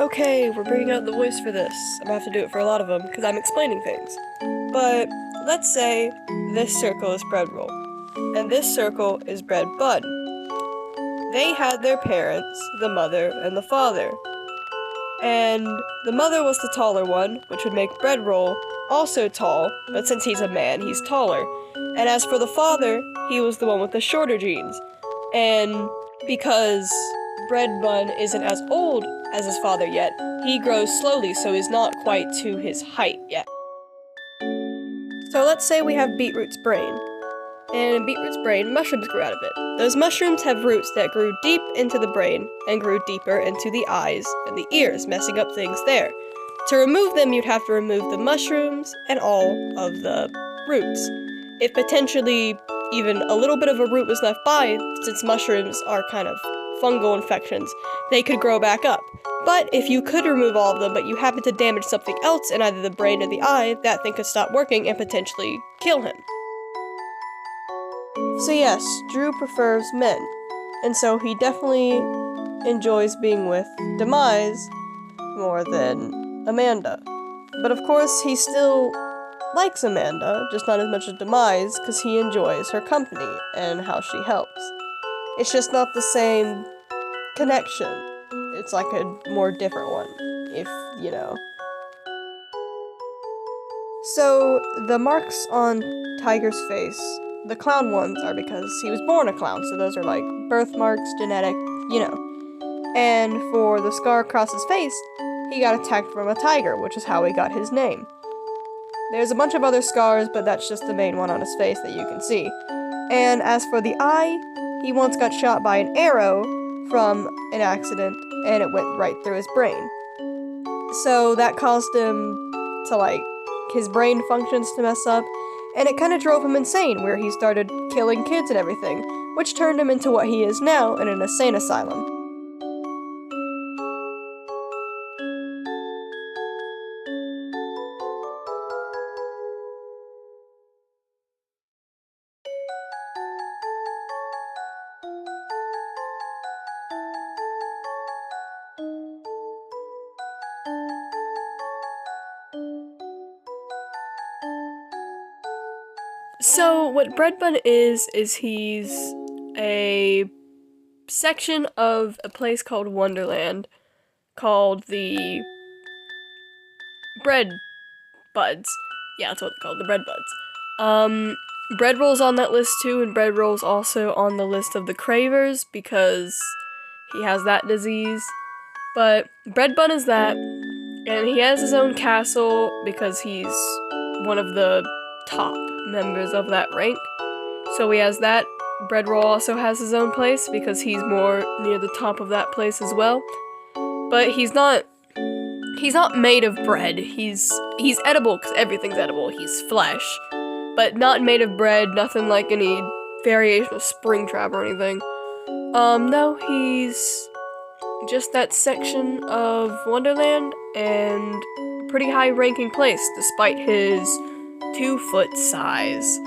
Okay, we're bringing out the voice for this. I'm gonna have to do it for a lot of them, because I'm explaining things. But, let's say this circle is bread roll, and this circle is bread bun. They had their parents, the mother and the father. And the mother was the taller one, which would make bread roll also tall, but since he's a man, he's taller. And as for the father, he was the one with the shorter genes. And because bread bun isn't as old as his father yet, he grows slowly, so he's not quite to his height yet. So let's say we have Beetroot's brain. And in Beetroot's brain, mushrooms grew out of it. Those mushrooms have roots that grew deep into the brain and grew deeper into the eyes and the ears, messing up things there. To remove them, you'd have to remove the mushrooms and all of the roots. If potentially even a little bit of a root was left by, since mushrooms are kind of fungal infections, they could grow back up. But if you could remove all of them, but you happen to damage something else in either the brain or the eye, that thing could stop working and potentially kill him. So yes, Drew prefers men, and so he definitely enjoys being with Demise more than Amanda. But of course, he still likes Amanda, just not as much as Demise, because he enjoys her company and how she helps. It's just not the same connection. It's like a more different one, if you know. So, the marks on Tiger's face, the clown ones, are because he was born a clown, so those are like birthmarks, genetic, you know. And for the scar across his face, he got attacked from a tiger, which is how he got his name. There's a bunch of other scars, but that's just the main one on his face that you can see. And as for the eye, he once got shot by an arrow from an accident, and it went right through his brain. So that caused him to, his brain functions to mess up, and it kind of drove him insane, where he started killing kids and everything, which turned him into what he is now in an insane asylum. So, what Bread Bun is he's a section of a place called Wonderland, called the Bread Buds. Yeah, that's what they're called, the Bread Buds. Bread Roll's on that list too, and Bread Roll's also on the list of the Cravers, because he has that disease. But Bread Bun is that, and he has his own castle, because he's one of the top members of that rank. So he has that. Bread Roll also has his own place because he's more near the top of that place as well. But he's not made of bread. He's edible because everything's edible. He's flesh, but not made of bread. Nothing like any variation of Springtrap or anything. No, he's just that section of Wonderland and pretty high ranking place despite his 2-foot size.